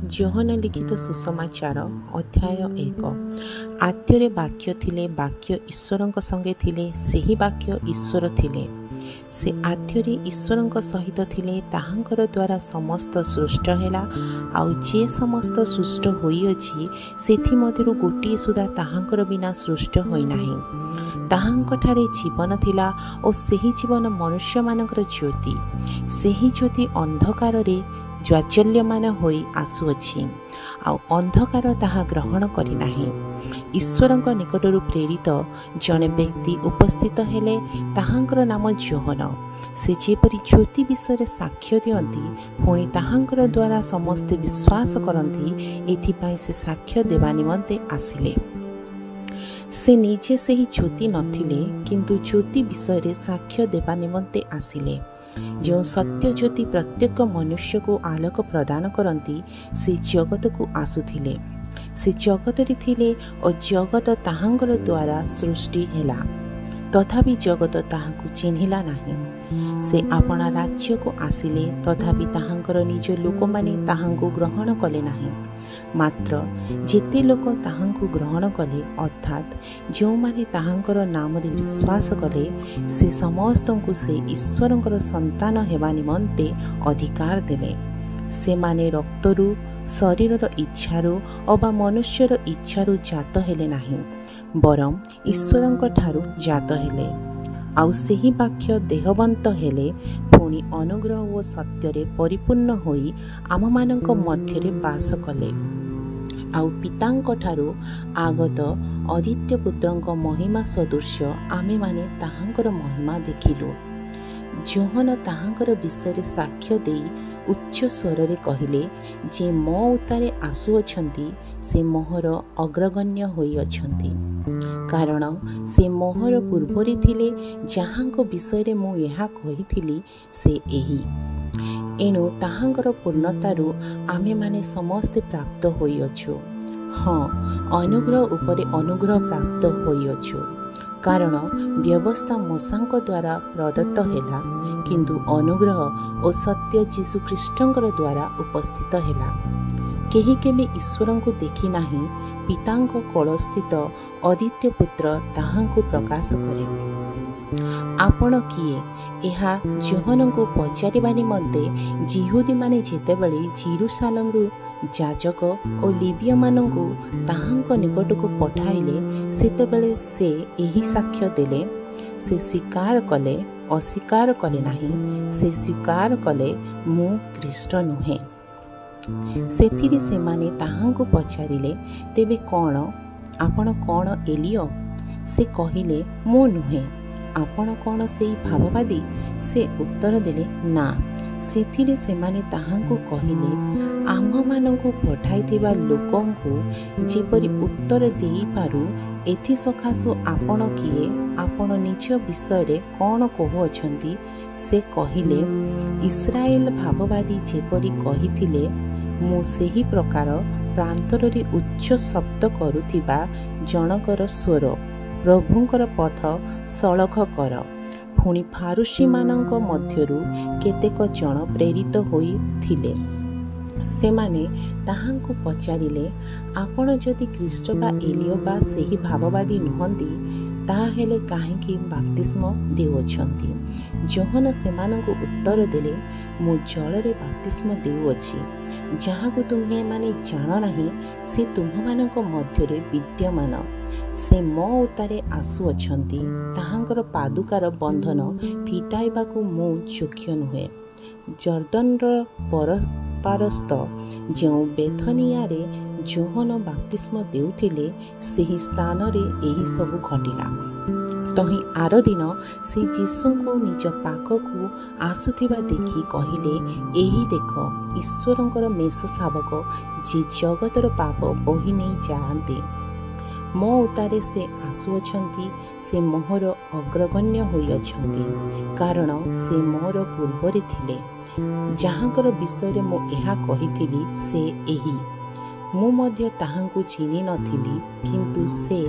ଯୋହନ ଲିଖିତ ସୁସମାଚାର ଅଧ୍ୟାୟ 1। ଆଦ୍ୟରେ ବାକ୍ୟ ଥିଲେ, ବାକ୍ୟ ଈଶ୍ୱରଙ୍କ ସଙ୍ଗେ ଥିଲେ, ସେହି ବାକ୍ୟ ଈଶ୍ୱର ଥିଲେ। ସେ ଆଦ୍ୟରେ ଈଶ୍ୱରଙ୍କ ସହିତ ଥିଲେ। ତାହାଙ୍କର ଦ୍ୱାରା ସମସ୍ତ ସୃଷ୍ଟ ହେଲା। ଆଉ ଯେ ସମସ୍ତ ସୃଷ୍ଟ ହୋଇଅଛି, ସେଥିମଧ୍ୟରୁ ଗୋଟିଏ ସୁଦ୍ଧା ତାହାଙ୍କର ବିନା ସୃଷ୍ଟ ହୋଇନାହିଁ। ତାହାଙ୍କଠାରେ ଜୀବନ ଥିଲା ଓ ସେହି ଜୀବନ ମନୁଷ୍ୟମାନଙ୍କର ଜ୍ୟୋତି। ସେହି ଜ୍ୟୋତି ଅନ୍ଧକାରରେ ଜ୍ୱାଜ୍ୱଲ୍ୟମାନ ହୋଇ ଆସୁଅଛି, ଆଉ ଅନ୍ଧକାର ତାହା ଗ୍ରହଣ କରିନାହିଁ। ଈଶ୍ୱରଙ୍କ ନିକଟରୁ ପ୍ରେରିତ ଜଣେ ବ୍ୟକ୍ତି ଉପସ୍ଥିତ ହେଲେ, ତାହାଙ୍କର ନାମ ଯୋହନ। ସେ ଯେପରି ଜ୍ୟୋତି ବିଷୟରେ ସାକ୍ଷ୍ୟ ଦିଅନ୍ତି, ପୁଣି ତାହାଙ୍କର ଦ୍ୱାରା ସମସ୍ତେ ବିଶ୍ୱାସ କରନ୍ତି, ଏଥିପାଇଁ ସେ ସାକ୍ଷ୍ୟ ଦେବା ନିମନ୍ତେ ଆସିଲେ। ସେ ନିଜେ ସେହି ଜ୍ୟୋତି ନଥିଲେ, କିନ୍ତୁ ଜ୍ୟୋତି ବିଷୟରେ ସାକ୍ଷ୍ୟ ଦେବା ନିମନ୍ତେ ଆସିଲେ। ଯେଉଁ ସତ୍ୟ ଜ୍ୟୋତି ପ୍ରତ୍ୟେକ ମନୁଷ୍ୟକୁ ଆଲୋକ ପ୍ରଦାନ କରନ୍ତି, ସେ ଜଗତକୁ ଆସୁଥିଲେ। ସେ ଜଗତରେ ଥିଲେ ଓ ଜଗତ ତାହାଙ୍କର ଦ୍ୱାରା ସୃଷ୍ଟି ହେଲା, ତଥାପି ଜଗତ ତାହାଙ୍କୁ ଚିହ୍ନିଲା ନାହିଁ। ସେ ଆପଣା ରାଜ୍ୟକୁ ଆସିଲେ, ତଥାପି ତାହାଙ୍କର ନିଜ ଲୋକମାନେ ତାହାଙ୍କୁ ଗ୍ରହଣ କଲେ ନାହିଁ। ମାତ୍ର ଯେତେ ଲୋକ ତାହାଙ୍କୁ ଗ୍ରହଣ କଲେ, ଅର୍ଥାତ୍ ଯେଉଁମାନେ ତାହାଙ୍କର ନାମରେ ବିଶ୍ୱାସ କଲେ, ସେ ସମସ୍ତଙ୍କୁ ସେ ଈଶ୍ୱରଙ୍କର ସନ୍ତାନ ହେବା ନିମନ୍ତେ ଅଧିକାର ଦେଲେ। ସେମାନେ ରକ୍ତରୁ, ଶରୀରର ଇଚ୍ଛାରୁ ଅବା ମନୁଷ୍ୟର ଇଚ୍ଛାରୁ ଜାତ ହେଲେ ନାହିଁ, ବରଂ ଈଶ୍ୱରଙ୍କ ଠାରୁ ଜାତ ହେଲେ। ଆଉ ସେହି ବାକ୍ୟ ଦେହବନ୍ତ ହେଲେ, ପୁଣି ଅନୁଗ୍ରହ ଓ ସତ୍ୟରେ ପରିପୂର୍ଣ୍ଣ ହୋଇ ଆମମାନଙ୍କ ମଧ୍ୟରେ ବାସ କଲେ। ଆଉ ପିତାଙ୍କଠାରୁ ଆଗତ ଅଦିତ୍ୟ ପୁତ୍ରଙ୍କ ମହିମା ସଦୃଶ୍ୟ ଆମେମାନେ ତାହାଙ୍କର ମହିମା ଦେଖିଲୁ। ଯୋହନ ତାହାଙ୍କର ବିଷୟରେ ସାକ୍ଷ୍ୟ ଦେଇ ଉଚ୍ଚ ସ୍ୱରରେ କହିଲେ ଯେ, ମୋ ଉତ୍ତାରେ ଆସୁଅଛନ୍ତି, ସେ ମୋହର ଅଗ୍ରଗଣ୍ୟ ହୋଇଅଛନ୍ତି। କାରଣ ସେ ମୋହର ପୂର୍ବରେ ଥିଲେ, ଯାହାଙ୍କ ବିଷୟରେ ମୁଁ ଏହା କହିଥିଲି, ସେ ଏହି। ଏଣୁ ତାହାଙ୍କର ପୂର୍ଣ୍ଣତାରୁ ଆମେମାନେ ସମସ୍ତେ ପ୍ରାପ୍ତ ହୋଇଅଛୁ। ହଁ, ଅନୁଗ୍ରହ ଉପରେ ଅନୁଗ୍ରହ ପ୍ରାପ୍ତ ହୋଇଅଛୁ। କାରଣ ବ୍ୟବସ୍ଥା ମୂଷାଙ୍କ ଦ୍ୱାରା ପ୍ରଦତ୍ତ ହେଲା, କିନ୍ତୁ ଅନୁଗ୍ରହ ଓ ସତ୍ୟ ଯୀଶୁଖ୍ରୀଷ୍ଟଙ୍କର ଦ୍ୱାରା ଉପସ୍ଥିତ ହେଲା। କେହି କେବେ ଈଶ୍ୱରଙ୍କୁ ଦେଖି ନାହିଁ। ପିତାଙ୍କ କୋଳସ୍ଥିତ ଅଦିତ୍ୟ ପୁତ୍ର ତାହାଙ୍କୁ ପ୍ରକାଶ କରେ। ଆପଣ କିଏ? ଏହା ଯୋହନଙ୍କୁ ପଚାରିବା ନିମନ୍ତେ ଯିହୁଦୀମାନେ ଯେତେବେଳେ ଜେରୁସାଲେମରୁ ଯାଜକ ଓ ଲେବୀୟମାନଙ୍କୁ ତାହାଙ୍କ ନିକଟକୁ ପଠାଇଲେ, ସେତେବେଳେ ସେ ଏହି ସାକ୍ଷ୍ୟ ଦେଲେ। ସେ ସ୍ୱୀକାର କଲେ, ଅସ୍ୱୀକାର କଲେ ନାହିଁ। ସେ ସ୍ୱୀକାର କଲେ, ମୁଁ ଖ୍ରୀଷ୍ଟ ନୁହେଁ। ସେଥିରେ ସେମାନେ ତାହାଙ୍କୁ ପଚାରିଲେ, ତେବେ କ'ଣ? ଆପଣ କ'ଣ ଏଲିୟ? ସେ କହିଲେ, ମୁଁ ନୁହେଁ। ଆପଣ କ'ଣ ସେଇ ଭାବବାଦୀ? ସେ ଉତ୍ତର ଦେଲେ, ନା। ସେଥିରେ ସେମାନେ ତାହାଙ୍କୁ କହିଲେ, ଆମ୍ଭମାନଙ୍କୁ ପଠାଇଥିବା ଲୋକଙ୍କୁ ଯେପରି ଉତ୍ତର ଦେଇପାରୁ, ଏଥିସକାଶୁ ଆପଣ କିଏ? ଆପଣ ନିଜ ବିଷୟରେ କ'ଣ କହୁଅଛନ୍ତି? ସେ କହିଲେ, ଇସ୍ରାଏଲ ଭାବବାଦୀ ଯେପରି କହିଥିଲେ, ମୁଁ ସେହି ପ୍ରକାର ପ୍ରାନ୍ତରରେ ଉଚ୍ଚ ଶବ୍ଦ କରୁଥିବା ଜଣକର ସ୍ୱର, ପ୍ରଭୁଙ୍କର ପଥ ସଳଖ କର। ପୁଣି ଫାରୁସୀମାନଙ୍କ ମଧ୍ୟରୁ କେତେକ ଜଣ ପ୍ରେରିତ ହୋଇଥିଲେ। ସେମାନେ ତାହାଙ୍କୁ ପଚାରିଲେ, ଆପଣ ଯଦି ଖ୍ରୀଷ୍ଟ ବା ଏଲିୟ ବା ସେହି ଭାବବାଦୀ ନୁହନ୍ତି, ତାହାହେଲେ କାହିଁକି ବାପ୍ତିସ୍ମ ଦେଉଅଛନ୍ତି? ଯୋହନ ସେମାନଙ୍କୁ ଉତ୍ତର ଦେଲେ, ମୁଁ ଜଳରେ ବାପ୍ତିସ୍ମ ଦେଉଅଛି। ଯାହାକୁ ତୁମ୍ଭେମାନେ ଜାଣ ନାହିଁ, ସେ ତୁମ୍ଭମାନଙ୍କ ମଧ୍ୟରେ ବିଦ୍ୟମାନ। ସେ ମୋ ଉତ୍ତାରେ ଆସୁଅଛନ୍ତି। ତାହାଙ୍କର ପାଦୁକାର ବନ୍ଧନ ଫିଟାଇବାକୁ ମୁଁ ଯୋଗ୍ୟ ନୁହେଁ। ଜର୍ଦ୍ଦନର ପରସ୍ତ ଯେଉଁ ବେଥନିଆରେ ଯୋହନ ବାପ୍ତିସ୍ମ ଦେଉଥିଲେ, ସେହି ସ୍ଥାନରେ ଏହିସବୁ ଘଟିଲା। ତହିଁ ଆର ଦିନ ସେ ଯୀଶୁଙ୍କୁ ନିଜ ପାଖକୁ ଆସୁଥିବା ଦେଖି କହିଲେ, ଏହି ଦେଖ, ଈଶ୍ୱରଙ୍କର ମେଷ ଶାବକ, ଯେ ଜଗତର ପାପ ବୋହି ନେଇ ଯାଆନ୍ତି। ମୋ ଉତ୍ତାରେ ସେ ଆସୁଅଛନ୍ତି। ସେ ମୋହର ଅଗ୍ରଗଣ୍ୟ ହୋଇଅଛନ୍ତି, କାରଣ ସେ ମୋର ପୂର୍ବରେ ଥିଲେ। ଯାହାଙ୍କର ବିଷୟରେ ମୁଁ ଏହା କହିଥିଲି, ସେ ଏହି। ମୁଁ ମଧ୍ୟ ତାହାଙ୍କୁ ଚିହ୍ନି ନଥିଲି, କିନ୍ତୁ ସେ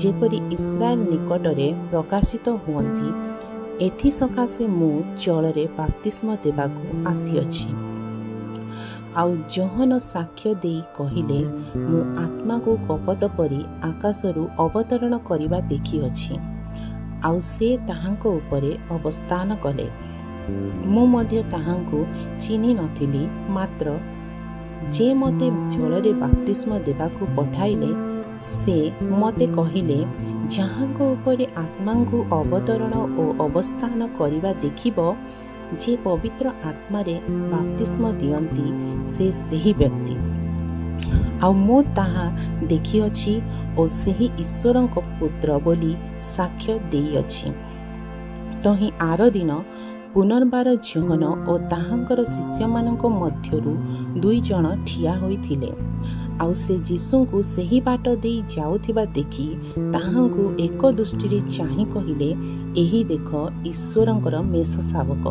ଯେପରି ଇସ୍ରାଏଲ ନିକଟରେ ପ୍ରକାଶିତ ହୁଅନ୍ତି, ଏଥିସକାଶେ ମୁଁ ଜଳରେ ବାପ୍ତିସ୍ମ ଦେବାକୁ ଆସିଅଛି। आउ जोहन साक्ष्य देई कहिले मु आत्मा को कपट परी आकाशरू अवतरण करिबा देखिअछि। आउ से ताहांको उपरे अवस्थान कले। मु मध्य ताहांको चिन्हि नथिली, मात्र जे मते जलरे बाप्तिस्म देबाकू पठाइले से मते कहिले जहाँको उपरे आत्मा को अवतरण और अवस्थान करिबा देखिबो, जे पवित्र आत्मारे बाप्तिस्म दियंती से सही व्यक्ति। आउ मु ताहा देखिअछि और सही ईश्वरଙ୍କ पुत्र बोली साक्ष्य देइअछि। तहि आर दिन पुनर्बार जोहन और ताहांकर शिष्यमानଙ୍କ मध्यरु 2 जण ठिया होइथिले। आउ से जीशुଙ୍କୁ ସେହି बाट देई जाउथिबा देखि ताहांକୁ ଏକ ଦୃଷ୍ଟିରେ ଚାହିଁ କହିଲେ, ଏହି ଦେଖ ଈଶ୍ୱରଙ୍କର ମେଷ ଶାବକ।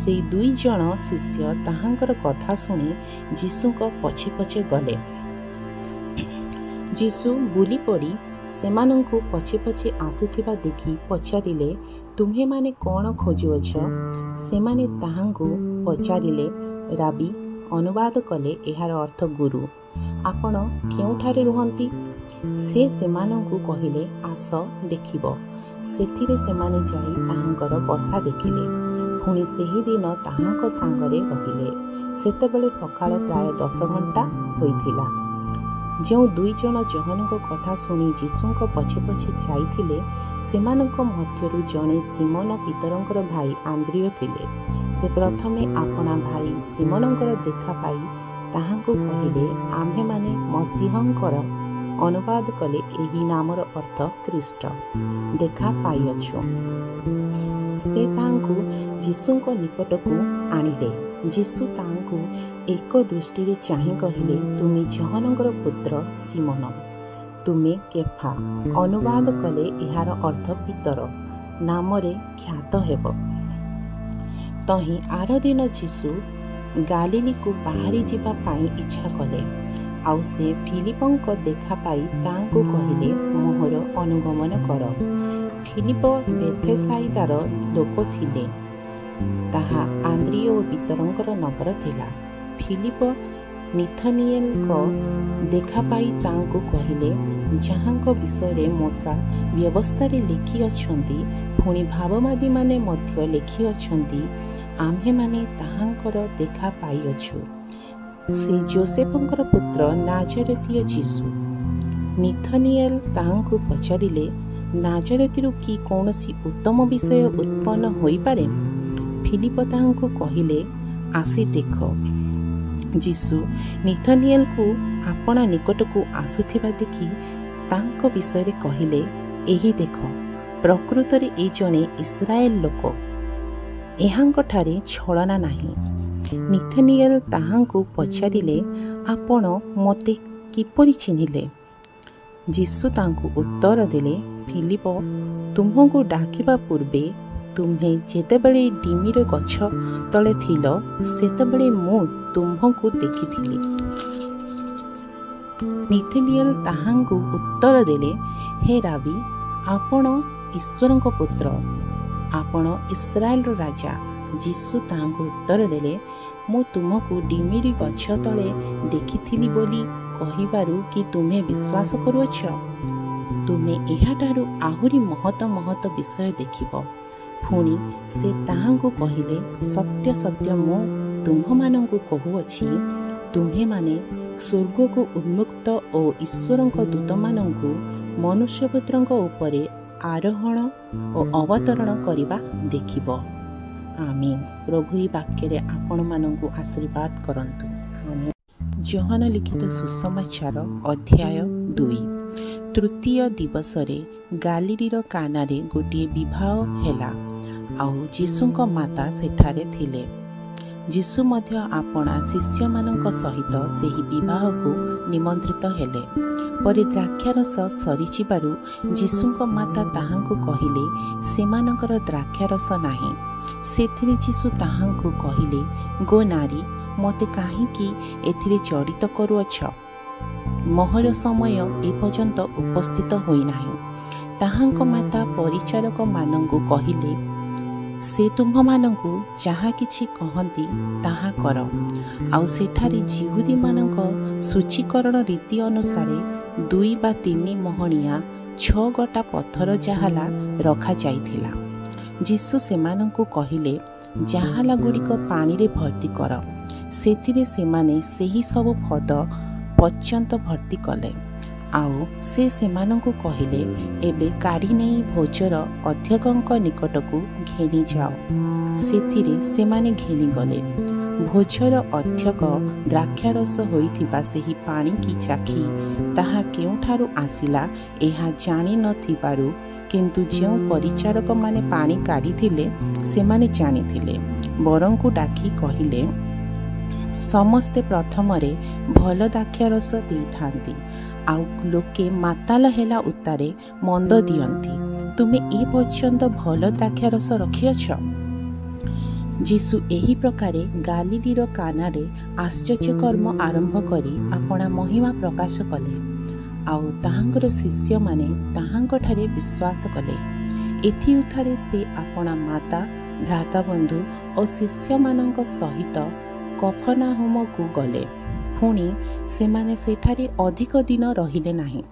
ସେଇ 2 ଜଣ ଶିଷ୍ୟ ତାହାଙ୍କର କଥା ଶୁଣି ଯୀଶୁଙ୍କ ପଛେ ପଛେ ଗଲେ। ଯୀଶୁ ବୁଲି ପଡ଼ି ସେମାନଙ୍କୁ ପଛେ ପଛେ ଆସୁଥିବା ଦେଖି ପଚାରିଲେ, ତୁମ୍ଭେମାନେ କ'ଣ ଖୋଜୁଅଛ? ସେମାନେ ତାହାଙ୍କୁ ପଚାରିଲେ, ରାବି, ଅନୁବାଦ କଲେ ଏହାର ଅର୍ଥ ଗୁରୁ, ଆପଣ କେଉଁଠାରେ ରୁହନ୍ତି? ସେ ସେମାନଙ୍କୁ କହିଲେ, ଆସ ଦେଖିବ। ସେଥିରେ ସେମାନେ ଯାଇ ତାହାଙ୍କର ବସା ଦେଖିଲେ। ପୁଣି ସେହିଦିନ ତାହାଙ୍କ ସାଙ୍ଗରେ ରହିଲେ। ସେତେବେଳେ ସକାଳ ପ୍ରାୟ 10 ଘଣ୍ଟା ହୋଇଥିଲା। ଯେଉଁ 2 ଜଣ ଯୋହନଙ୍କ କଥା ଶୁଣି ଯୀଶୁଙ୍କ ପଛେ ପଛେ ଯାଇଥିଲେ, ସେମାନଙ୍କ ମଧ୍ୟରୁ ଜଣେ ସିମୋନ ପିତରଙ୍କର ଭାଇ ଆନ୍ଦ୍ରିୟ ଥିଲେ। ସେ ପ୍ରଥମେ ଆପଣା ଭାଇ ସିମୋନଙ୍କର ଦେଖା ପାଇ ତାହାଙ୍କୁ କହିଲେ, ଆମ୍ଭେମାନେ ମସିହଙ୍କର, ଅନୁବାଦ କଲେ ଏହି ନାମର ଅର୍ଥ ଖ୍ରୀଷ୍ଟ, ଦେଖା ପାଇଅଛୁ। ସେ ତାଙ୍କୁ ଯୀଶୁଙ୍କ ନିକଟକୁ ଆଣିଲେ। ଯୀଶୁ ତାଙ୍କୁ ଏକ ଦୃଷ୍ଟିରେ ଚାହିଁ କହିଲେ, ତୁମେ ଯୋହନଙ୍କର ପୁତ୍ର ସିମୋନ, ତୁମେ କେଫା, ଅନୁବାଦ କଲେ ଏହାର ଅର୍ଥ ପିତର, ନାମରେ ଖ୍ୟାତ ହେବ। ତହିଁ ଆର ଦିନ ଯୀଶୁ ଗାଲିଲିକୁ ବାହାରି ଯିବା ପାଇଁ ଇଚ୍ଛା କଲେ। ଆଉ ସେ ଫିଲିପଙ୍କ ଦେଖା ପାଇ ତାଙ୍କୁ କହିଲେ, ମୋହର ଅନୁଗମନ କର। ଫିଲିପ ବେଥସାଇଦାର ଲୋକ ଥିଲେ। ତାହା ଆନ୍ଦ୍ରିୟ ଓ ପିତରଙ୍କର ନଗର ଥିଲା। ଫିଲିପ ନିଥନିଏଲଙ୍କ ଦେଖା ପାଇ ତାଙ୍କୁ କହିଲେ, ଯାହାଙ୍କ ବିଷୟରେ ମୋଶା ବ୍ୟବସ୍ଥାରେ ଲେଖିଅଛନ୍ତି, ପୁଣି ଭାବବାଦୀମାନେ ମଧ୍ୟ ଲେଖିଅଛନ୍ତି, ଆମ୍ଭେମାନେ ତାହାଙ୍କର ଦେଖା ପାଇଅଛୁ। ସେ ଯୋସେଫଙ୍କର ପୁତ୍ର ନାଜରେତୀୟ ଯୀଶୁ। ନିଥନିଏଲ ତାହାଙ୍କୁ ପଚାରିଲେ, ନାଜରେତିରୁ କି କୌଣସି ଉତ୍ତମ ବିଷୟ ଉତ୍ପନ୍ନ ହୋଇପାରେ? ଫିଲିପ ତାହାଙ୍କୁ କହିଲେ, ଆସି ଦେଖ। ଯୀଶୁ ନିଥନିଏଲକୁ ଆପଣା ନିକଟକୁ ଆସୁଥିବା ଦେଖି ତାଙ୍କ ବିଷୟରେ କହିଲେ, ଏହି ଦେଖ, ପ୍ରକୃତରେ ଏ ଜଣେ ଇସ୍ରାଏଲ ଲୋକ, ଏହାଙ୍କଠାରେ ଛଳନା ନାହିଁ। ନିଥନିଏଲ ତାହାଙ୍କୁ ପଚାରିଲେ, ଆପଣ ମୋତେ କିପରି ଚିହ୍ନିଲେ? ଯୀଶୁ ତାଙ୍କୁ ଉତ୍ତର ଦେଲେ, ଫିଲିପ ତୁମ୍ଭଙ୍କୁ ଡାକିବା ପୂର୍ବେ ତୁମ୍ଭେ ଯେତେବେଳେ ଡିମିର ଗଛ ତଳେ ଥିଲ, ସେତେବେଳେ ମୁଁ ତୁମ୍ଭଙ୍କୁ ଦେଖିଥିଲି। ନିଥନିଏଲ ତାହାଙ୍କୁ ଉତ୍ତର ଦେଲେ, ହେ ରାବି, ଆପଣ ଈଶ୍ୱରଙ୍କ ପୁତ୍ର, ଆପଣ ଇସ୍ରାଏଲର ରାଜା। ଯୀଶୁ ତାହାଙ୍କୁ ଉତ୍ତର ଦେଲେ, ମୁଁ ତୁମକୁ ଡିମିରି ଗଛ ତଳେ ଦେଖିଥିଲି ବୋଲି କହିବାରୁ କି ତୁମେ ବିଶ୍ୱାସ କରୁଅଛ? ତୁମେ ଏହାଠାରୁ ଆହୁରି ମହତ ମହତ ବିଷୟ ଦେଖିବ। ପୁଣି ସେ ତାହାଙ୍କୁ କହିଲେ, ସତ୍ୟ ସତ୍ୟ ମୁଁ ତୁମ୍ଭମାନଙ୍କୁ କହୁଅଛି, ତୁମ୍ଭେମାନେ ସ୍ୱର୍ଗକୁ ଉନ୍ମୁକ୍ତ ଓ ଈଶ୍ୱରଙ୍କ ଦୂତମାନଙ୍କୁ ମନୁଷ୍ୟପୁତ୍ରଙ୍କ ଉପରେ ଆରୋହଣ ଓ ଅବତରଣ କରିବା ଦେଖିବ। ଆମିନ୍। ପ୍ରଭୁ ଏହି ବାକ୍ୟରେ ଆପଣମାନଙ୍କୁ ଆଶୀର୍ବାଦ କରନ୍ତୁ। ଯୋହନ ଲିଖିତ ସୁସମାଚାର ଅଧ୍ୟାୟ 2। ତୃତୀୟ ଦିବସରେ ଗାଲିଲିର କାନାରେ ଗୋଟିଏ ବିବାହ ହେଲା, ଆଉ ଯୀଶୁଙ୍କ ମାତା ସେଠାରେ ଥିଲେ। ଯୀଶୁ ମଧ୍ୟ ଆପଣା ଶିଷ୍ୟମାନଙ୍କ ସହିତ ସେହି ବିବାହକୁ ନିମନ୍ତ୍ରିତ ହେଲେ। ପରେ ଦ୍ରାକ୍ଷାରସ ସରିଯିବାରୁ ଯୀଶୁଙ୍କ ମାତା ତାହାଙ୍କୁ କହିଲେ, ସେମାନଙ୍କର ଦ୍ରାକ୍ଷାରସ ନାହିଁ। ସେଥିରେ ଯୀଶୁ ତାହାଙ୍କୁ କହିଲେ, ଗୋ ନାରୀ, ମୋତେ କାହିଁକି ଏଥିରେ ଜଡ଼ିତ କରୁଅଛ? ମୋହର ସମୟ ଏପର୍ଯ୍ୟନ୍ତ ଉପସ୍ଥିତ ହୋଇନାହିଁ। ତାହାଙ୍କ ମାତା ପରିଚାରକମାନଙ୍କୁ କହିଲେ, से तुम्भमानंकु जहाँ किछि कहंती ताहा कर। आउ सेठारे जिहुदी मानंक सूचीकरण रीति अनुसारे 2 वा 3 महणिया 6 गोटा पत्थर जाहाला रखा जाइथिला। जीसु सेमानंकु कहिले जाहाला गुड़िक पानी रे भर्ती कर। सेथिरे सेमाने सेही सब पद पर्यंत भर्ती कले। आउ से सेमानंकु कहिले एबे काढ़ी नहीं भोजर अध्यक्षक निकटकू घेनी जाओ। सेथिरे सेमाने घेनी गले। भोजर अध्यक्ष द्राक्षारस होइथिबा सेही पानी की चाखी ताहा केउठारु आसिला एहा जानि नथिबारु, किंतु जेउ परिचारक माने पानी काढ़ी थिले सेमाने जानिथिले। बरंकु डाकी कहिले समस्ते प्रथमरे भल द्राक्षारस देइथांती, आउ लोके माताल हेला उतारे मंद दियंती। तुमे ए पर्यंत भल द्राक्षारस रखियछ। जीसु एही प्रकारे गालिलीर कानारे आश्चर्य कर्म आरंभ करी आपणा महिमा प्रकाश कले। आउ ताहांकर शिष्य माने ताहांकठारे विश्वास कले। एथि उठारे से आपणा माता भ्राता बंधु और शिष्य मानंक सहित कफरनाहुम को गले। पुणी सेमाने सेठारे अधिक दिन रहिले नाही।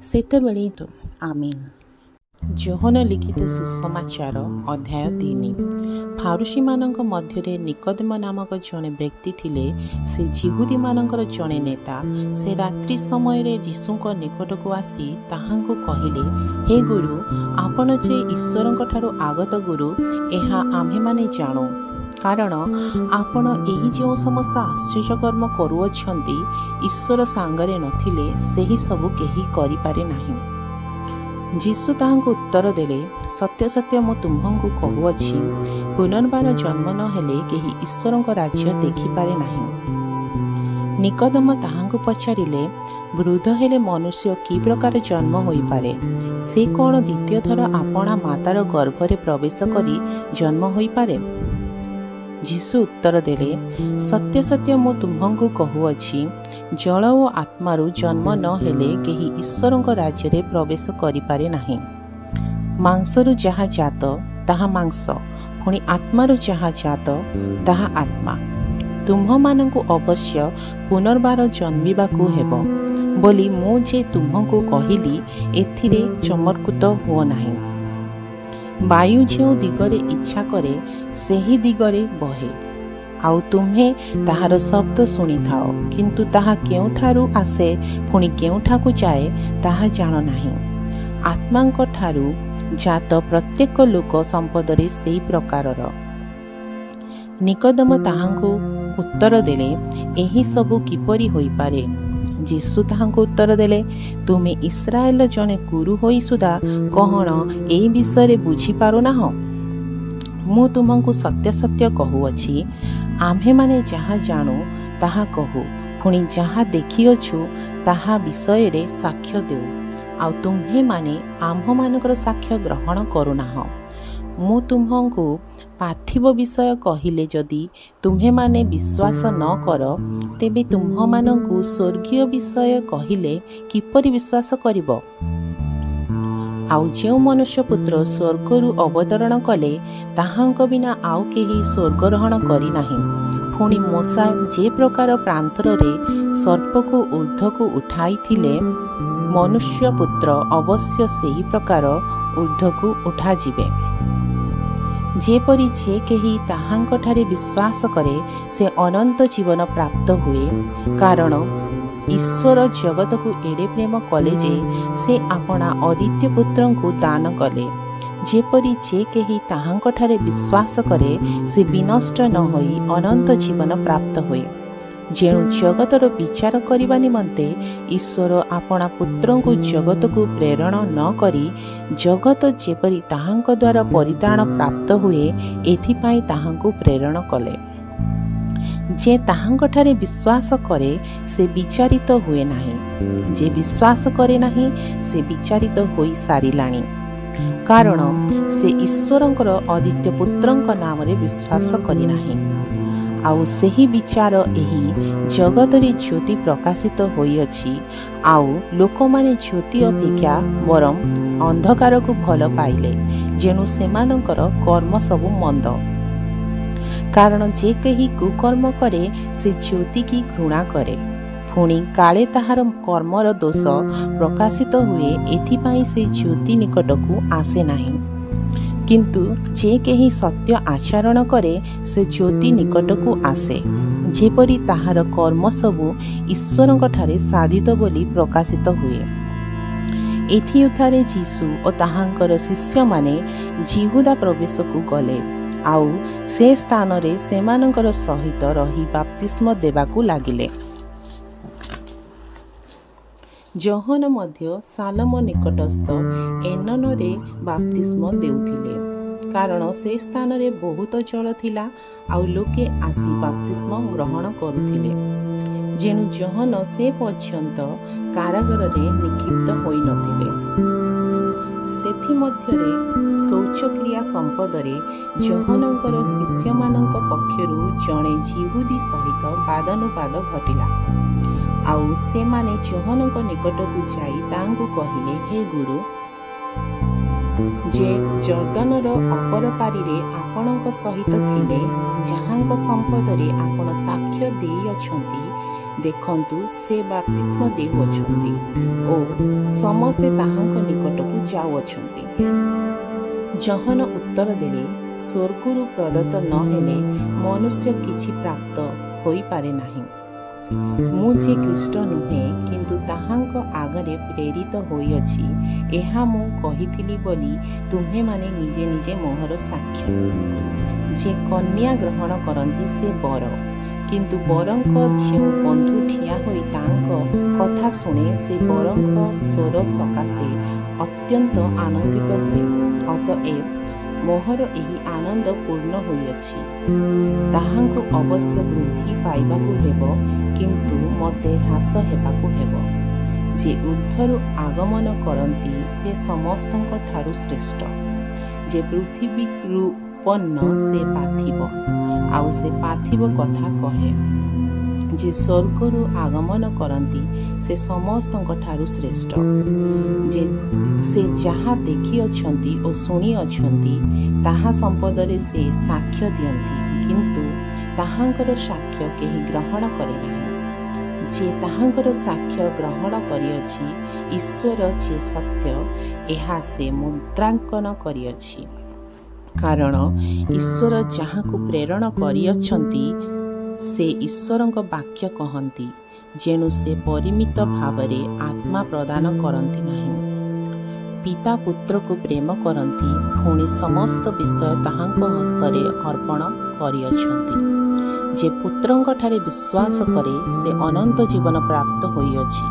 सेतेबेले तो आमीन। जोहन लिखित सुसमाचार अध्याय 3। फारुसी मानक मध्यरे निकोदेम नामक जने व्यक्ति थिले। से जिहुदी मानकर जने नेता। से रात्रि समय रे जीशुक निकटक आसी ताहांकु कहिले, हे गुरु, आपण जे ईश्वरक ठारू आगत गुरु एहा आम्हे माने जाणु, कारण आपण एही जो समस्त आश्चर्यकर्म करुअछंती ईश्वर सांगरे नथिले सेही सबु केही करि पारे नाही। जीसु ताहांकु उत्तर देले, सत्य सत्य मु तुम्हंकु कहूअछि, पुनर्बार जन्म न हेले केही ईश्वरक राज्य देखि पारे नाही। निकोदेम ताहांकु पचारिले, वृद्ध हेले मनुष्य कि प्रकार जन्म होई पारे? से कोन द्वितीय थर आपणा मातार गर्भरे प्रवेश करी जन्म होई पारे? जीसु उत्तर देले, सत्य सत्य मु तुम्हंकु कहूअछि, जल और आत्मारु जन्म न हेले केही ईश्वरक राज्य रे प्रवेश करि पारे नाही। मांसरु जहा जात ताहा मांस, पुणी आत्मारु जहा जात ताहा आत्मा। तुम्भमानंकु अवश्य पुनर्बार जन्मिबाकु हेबो बोली मु जे तुम्हंकु कहिली, एथिरे चमत्कृत हो नाही। वायु जो दिगरे इच्छा करे सेही दिगरे बहे, आउ तुम्हे ताहार शब्द शुणी थाओ, किंतु ताहा केउठारु आसे पुणी केउठाकु जाए ताहा जान नाही। आत्मांक ठारू जात प्रत्येक लोक संपदरे सेही प्रकारर। निकोदेम ताहांकु उत्तर देले, एही सबु किपरि होई पारे? जीसु ताहांकु उत्तर देले, तुमे इस्राएल जने गुरु होई सुदा कहण एई विषय बुझी पारु नाह? मु तुमंकु सत्य सत्य कहूअछि, आम्हे माने जहा जाणु ताहा कहू, पुणी जहा देखिअछु ताहा विषय रे साक्ष्य देउ, आउ तुम्हे माने आम्ह मानकर साक्ष्य ग्रहण करू नाह। मु तुम्हंकु पार्थिव विषय कहिले जदि तुम्हे माने विश्वास न कर, तेबे तुम्ह मानंकु स्वर्गीय विषय कहिले किपरि विश्वास करिबो? आउ जो मनुष्य पुत्र स्वर्गरु अवतरण कले ताहांक बिना आउ केही स्वर्गरोहण करि नाही। पुणी मूसा जे प्रकार प्रांतरे सर्पको ऊर्ध्वको उठाई थिले, मनुष्य पुत्र अवश्य सेही प्रकार ऊर्ध्वको उठा जिवे। जेपरि जे केही ताहांक ठारे विश्वास करे से अनंत जीवन प्राप्त हुए, कारण ईश्वर जगत को एडे प्रेम कले जे से आपणा अद्वितीय पुत्र को दान कले, जेपरि जे केही ताहांक ठारे विश्वास करे से विनष्ट न होई अनंत जीवन प्राप्त हुए। जेणु जगतर विचार करने निमंते ईश्वर आपणा पुत्र को जगत को प्रेरण न करी जगत जेपरि ताहांक द्वारा परित्राण प्राप्त हुए एथिपाई ताहांकु प्रेरण कले। जे ताहांक ठारे विश्वास करे से विचारित हुए नाही, जे विश्वास करे नाही से विचारित होई सारिलाणी, कारण से ईश्वरंकर अद्वितीय पुत्रंक नाम रे विश्वास करि नाही। आउ सही विचार एही जगतरे ज्योति प्रकाशित होइअछि आउ लोक माने ज्योति अपेक्षा वरम अंधकार को भल पाइले जेणु सेमानंकर कर्म सबु मंद। कारण जे कही कुकर्म करे से ज्योति की घृणा करे पुणी काले ताहार कर्मर दोष प्रकाशित हुए एथिपाई से ज्योति निकटकू आसे नाही। किंतु जे केही सत्य आचरण करे से ज्योति निकटकू आसे जेपरी ताहार कर्म सबु ईश्वरंक ठारे साधित बोली प्रकाशित हुए। एथिउथारे जीसु और ताहांकर शिष्य माने जिहुदा प्रवेश को गले आउ से स्थान रे सेमानंकर सहित रही बाप्तिस्म देवाकू लागिले। जहन मध्य सालम निकटस्थ एननरे बाप्तिस्म देउथिले कारण से स्थान रे बहुत जल थिला आउ लोके आसी बाप्तिस्म ग्रहण करुथिले जेणु जहन से पर्यंत कारागार रे निक्षिप्त होई नथिले। सेथि मध्यरे शौचक्रिया संपदरे जहनंकर शिष्यमानंक पक्षरु जणे जिहुदी सहित वादानुवाद घटिला आउ से माने जहनंक निकटकू जाई तांगु कहिले हे गुरु जे जर्दनर अपर पारिरे आपणक सहित थिले जहांक संपदरे आपण साक्ष्य देई अछंती देखंतु से बाप्तिस्म देउअछंती ओ समस्ते ताहांक निकटकू जाउ अछंती। जहन उत्तर देले स्वर्गरु प्रदत्त न हेले मनुष्य किछि प्राप्त होई पारे नाही। मु जे ख्रीष्ट नुहे किंतु ताहांक आगरे प्रेरित होइअछि एहा मु कहिथिली बोली तुम्हे माने निजे निजे मोहर साक्ष्य। जे कन्या ग्रहण करंती से बर किंतु बरंक झिउ बंधु ठिया होई तांक कथा शुणे से बरंक स्वर सकाशे अत्यंत आनंदित हुए। अतएव मोहर एही आनंद पूर्ण होइअछि ताहांकु अवश्य वृद्धि पाइबाकू हेबो किंतु मते ह्रास हेबाकू हेबो। जे ऊर्ध्वरु आगमन करंती से समस्तंक ठारु श्रेष्ठ। जे पृथ्वीरु उत्पन्न से पार्थिव आउ से पार्थिव कथा कहे। जे स्वर्गरु आगमन करंती से समस्तंक ठारु श्रेष्ठ। जे से जहा देखि अछंती और सुनी अछंती ताहा संपदरे से साक्ष्य दियंती किंतु ताहांकर साक्ष्य केही ग्रहण करे नाही। जे ताहांकर साक्ष्य ग्रहण करिअछि ईश्वर जे सत्य एहा से मुद्रांकन करिअछि कारण ईश्वर जहाकू प्रेरण करिअछंती से ईश्वरंक वाक्य कहंती जेणु से परिमित भावरे आत्मा प्रदान करंती नाही। पिता पुत्र को प्रेम करंती पुणी समस्त विषय ताहांक हस्तरे अर्पण करिअछंती। जे पुत्रंक ठारे विश्वास करे से अनंत जीवन प्राप्त होइअछि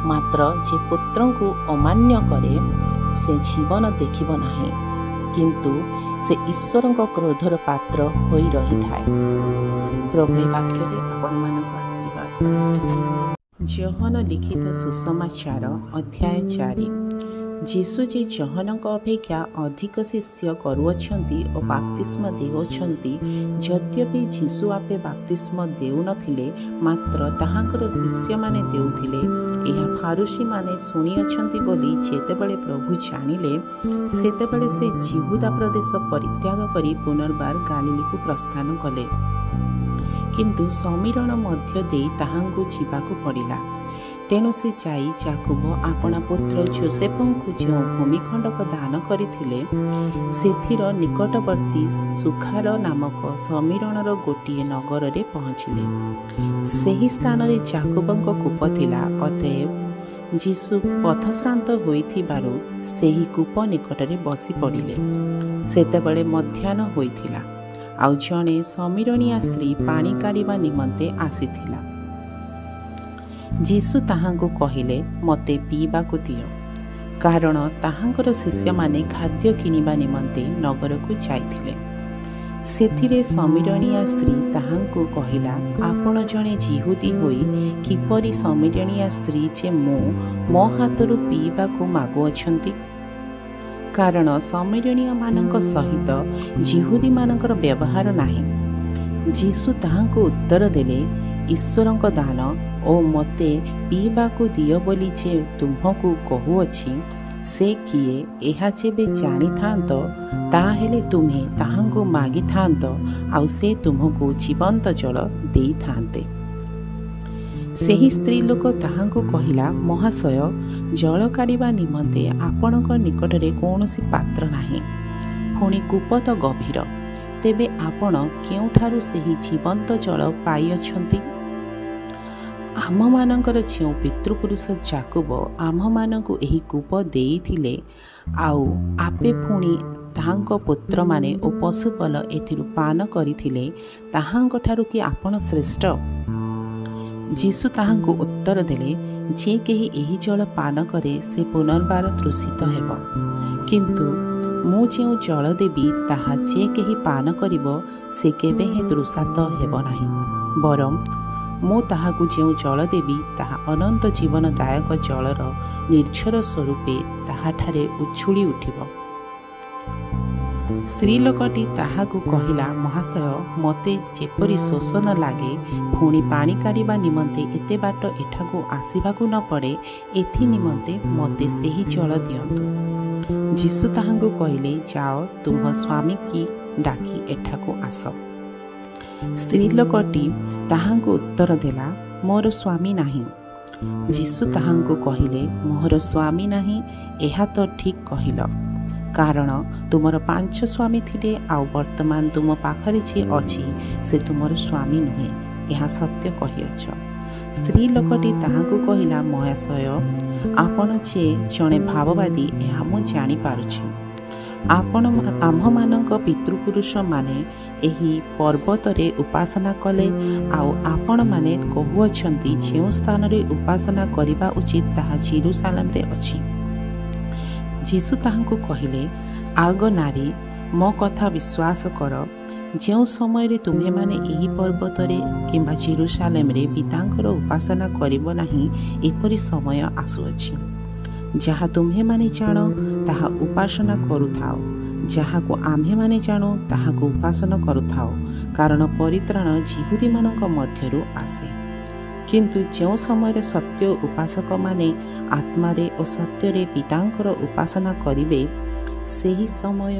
मात्र जे पुत्रंकु अमान्य करे से जीवन देखिब नाही किंतु से ईश्वरंक क्रोधर पात्र होई रही थाए। प्रभु वाक्य आशीर्वाद। जहन लिखित सुसमाचार अध्याय 4। जीशु जे जहनक अपेक्षा अधिक शिष्य करुअछंती और बाप्तिस्म देउछंती यद्यपि जीशु आपे बाप्तिस्म देउ नथिले मात्र ताहांकर शिष्य माने देउथिले एहा फारुसी माने सुनिअछंती बोली जेतेबेले प्रभु जानिले सेतेबेले से जिहुदा प्रदेश परित्याग करी पुनर्बार गालीली को प्रस्थान कले किंतु समीरण मध्य देई ताहांकु जीवाकु पड़िला। तेणु से जाई जाकुब आपना पुत्र जोसेफंकु जो भूमिखंडक दान करथिले सेथिर निकटवर्ती सुखार नामक समीरणर गोटिए नगर रे पहुँचिले। सेही स्थान रे जाकुबंक कूप थिला। अतएव जीशु पथश्रांत होइथिबारु सेही कूप निकटरे बसी पड़िले। सेतेबेले मध्याह्न होइथिला आउ जणे समीरणिया स्त्री पानी काढ़िबा निमंते आसीथिला। जीशु ताहांकु कहिले मते पीबाकु दियो कारण ताहांकर शिष्य माने खाद्य किनिबा निमंते नगर को जाइथिले। सेथिरे समीरणिया स्त्री ताहांकु कहिला आपण जणे जिहुदी होई किपरि समीरणिया स्त्री जे मो हातरु पीबाकु मागु अछंती कारण समीरणिया मानक सहित जिहुदी मानकर व्यवहार नाही। ଯୀଶୁ ତାହାଙ୍କୁ ଉତ୍ତର ଦେଲେ, ଈଶ୍ୱରଙ୍କ ଦାନ ଓ ମୋତେ ପିଇବାକୁ ଦିଅ ବୋଲି ଯେ ତୁମ୍ଭକୁ କହୁଅଛି ସେ କିଏ, ଏହା ଯେବେ ଜାଣିଥାନ୍ତ ତାହେଲେ ତୁମେ ତାହାଙ୍କୁ ମାଗିଥାନ୍ତ ଆଉ ସେ ତୁମକୁ ଜୀବନ୍ତ ଜଳ ଦେଇଥାନ୍ତେ। ସେହି ସ୍ତ୍ରୀ ଲୋକ ତାହାଙ୍କୁ କହିଲା, ମହାଶୟ, ଜଳ କାଢ଼ିବା ନିମନ୍ତେ ଆପଣଙ୍କ ନିକଟରେ କୌଣସି ପାତ୍ର ନାହିଁ, ପୁଣି କୂପ ତ ଗଭୀର, ତେବେ ଆପଣ କେଉଁଠାରୁ ସେହି ଜୀବନ୍ତ ଜଳ ପାଇଅଛନ୍ତି? ଆମ୍ଭମାନଙ୍କର ଯେଉଁ ପିତୃପୁରୁଷ ଯାକୋବ ଆମ୍ଭମାନଙ୍କୁ ଏହି କୂପ ଦେଇଥିଲେ, ଆଉ ଆପେ ପୁଣି ତାହାଙ୍କ ପୁତ୍ରମାନେ ଓ ପଶୁପଲ ଏଥିରୁ ପାନ କରିଥିଲେ, ତାହାଙ୍କଠାରୁ କି ଆପଣ ଶ୍ରେଷ୍ଠ? ଯୀଶୁ ତାହାଙ୍କୁ ଉତ୍ତର ଦେଲେ, ଯେ କେହି ଏହି ଜଳ ପାନ କରେ ସେ ପୁନର୍ବାର ତୃଷିତ ହେବ, କିନ୍ତୁ ମୁଁ ଯେଉଁ ଜଳ ଦେବି ତାହା ଯେ କେହି ପାନ କରିବ ସେ କେବେ ହେଁ ତୃଷାତ ହେବ ନାହିଁ, ବରଂ ମୁଁ ତାହାକୁ ଯେଉଁ ଜଳ ଦେବି ତାହା ଅନନ୍ତ ଜୀବନଦାୟକ ଜଳର ନିର୍ଝର ସ୍ୱରୂପେ ତାହାଠାରେ ଉଛୁଳି ଉଠିବ। ସ୍ତ୍ରୀ ଲୋକଟି ତାହାକୁ କହିଲା, ମହାଶୟ, ମୋତେ ଯେପରି ଶୋଷ ନ ଲାଗେ, ପୁଣି ପାଣି କାଢ଼ିବା ନିମନ୍ତେ ଏତେ ବାଟ ଏଠାକୁ ଆସିବାକୁ ନ ପଡ଼େ, ଏଥି ନିମନ୍ତେ ମୋତେ ସେହି ଜଳ ଦିଅନ୍ତୁ। ଯୀଶୁ ତାହାଙ୍କୁ କହିଲେ, ଯାଅ, ତୁମ୍ଭ ସ୍ୱାମୀକି ଡାକି ଏଠାକୁ ଆସ। ସ୍ତ୍ରୀ ଲୋକଟି ତାହାଙ୍କୁ ଉତ୍ତର ଦେଲା, ମୋର ସ୍ୱାମୀ ନାହିଁ। ଯୀଶୁ ତାହାଙ୍କୁ କହିଲେ, ମୋର ସ୍ୱାମୀ ନାହିଁ, ଏହା ତ ଠିକ୍ କହିଲ, କାରଣ ତୁମର 5 ସ୍ୱାମୀ ଥିଲେ, ଆଉ ବର୍ତ୍ତମାନ ତୁମ ପାଖରେ ଯେ ଅଛି ସେ ତୁମର ସ୍ୱାମୀ ନୁହେଁ, ଏହା ସତ୍ୟ କହିଅଛ। ସ୍ତ୍ରୀ ଲୋକଟି ତାହାଙ୍କୁ କହିଲା, ମହାଶୟ, ଆପଣ ଯେ ଜଣେ ଭାବବାଦୀ ଏହା ମୁଁ ଜାଣିପାରୁଛି। ଆମ୍ଭମାନଙ୍କ ପିତୃପୁରୁଷମାନେ ଏହି ପର୍ବତରେ ଉପାସନା କଲେ, ଆଉ ଆପଣମାନେ କହୁଅଛନ୍ତି ଯେଉଁ ସ୍ଥାନରେ ଉପାସନା କରିବା ଉଚିତ ତାହା ଜେରୁସାଲେମରେ ଅଛି। ଯୀଶୁ ତାହାଙ୍କୁ କହିଲେ, ଆଗ ନାରୀ, ମୋ କଥା ବିଶ୍ୱାସ କର, ଯେଉଁ ସମୟରେ ତୁମେମାନେ ଏହି ପର୍ବତରେ କିମ୍ବା ଜେରୁସାଲେମରେ ପିତାଙ୍କର ଉପାସନା କରିବ ନାହିଁ, ଏପରି ସମୟ ଆସୁଅଛି। ଯାହା ତୁମେମାନେ ଜାଣ ତାହା ଉପାସନା କରୁଥାଅ, ଯାହାକୁ ଆମ୍ଭେମାନେ ଜାଣୁ ତାହାକୁ ଉପାସନା କରୁଥାଅ, କାରଣ ପରିତ୍ରାଣ ଯିହୁଦୀମାନଙ୍କ ମଧ୍ୟରୁ ଆସେ। କିନ୍ତୁ ଯେଉଁ ସମୟରେ ସତ୍ୟ ଉପାସକମାନେ ଆତ୍ମାରେ ଓ ସତ୍ୟରେ ପିତାଙ୍କର ଉପାସନା କରିବେ,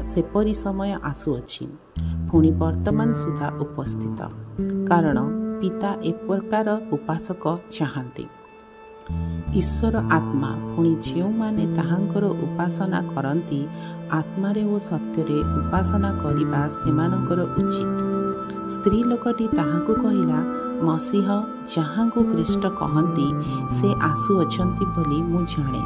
ସେପରି ସମୟ ଆସୁଅଛି, ପୁଣି ବର୍ତ୍ତମାନ ସୁଦ୍ଧା ଉପସ୍ଥିତ, କାରଣ ପିତା ଏ ପ୍ରକାର ଉପାସକ ଚାହାନ୍ତି। ଈଶ୍ୱର ଆତ୍ମା, ପୁଣି ଯେଉଁମାନେ ତାହାଙ୍କର ଉପାସନା କରନ୍ତି ଆତ୍ମାରେ ଓ ସତ୍ୟରେ ଉପାସନା କରିବା ସେମାନଙ୍କର ଉଚିତ। ସ୍ତ୍ରୀ ଲୋକଟି ତାହାଙ୍କୁ କହିଲା, ମସିହ, ଯାହାଙ୍କୁ ଖ୍ରୀଷ୍ଟ କହନ୍ତି, ସେ ଆସୁଅଛନ୍ତି ବୋଲି ମୁଁ ଜାଣେ।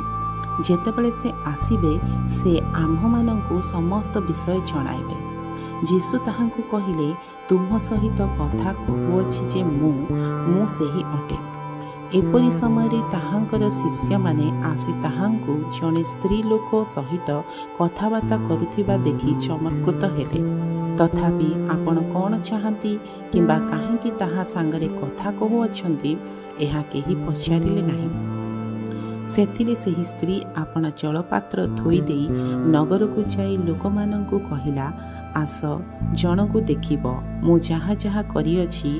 ଯେତେବେଳେ ସେ ଆସିବେ ସେ ଆମ୍ଭମାନଙ୍କୁ ସମସ୍ତ ବିଷୟ ଜଣାଇବେ। ଯୀଶୁ ତାହାଙ୍କୁ କହିଲେ, ତୁମ ସହିତ କଥା କହୁଅଛି ଯେ ମୁଁ ସେହି ଅଟେ। ଏପରି ସମୟରେ ତାହାଙ୍କର ଶିଷ୍ୟମାନେ ଆସି ତାହାଙ୍କୁ ଜଣେ ସ୍ତ୍ରୀ ଲୋକ ସହିତ କଥାବାର୍ତ୍ତା କରୁଥିବା ଦେଖି ଚମତ୍କୃତ ହେଲେ। ତଥାପି ଆପଣ କ'ଣ ଚାହାନ୍ତି କିମ୍ବା କାହିଁକି ତାହା ସାଙ୍ଗରେ କଥା କହୁଅଛନ୍ତି, ଏହା କେହି ପଚାରିଲେ ନାହିଁ। ସେଥିରେ ସେହି ସ୍ତ୍ରୀ ଆପଣା ଜଳପାତ୍ର ଧୋଇଦେଇ ନଗରକୁ ଯାଇ ଲୋକମାନଙ୍କୁ କହିଲା, ଆସ, ଜଣକୁ ଦେଖିବ, ମୁଁ ଯାହା ଯାହା କରିଅଛି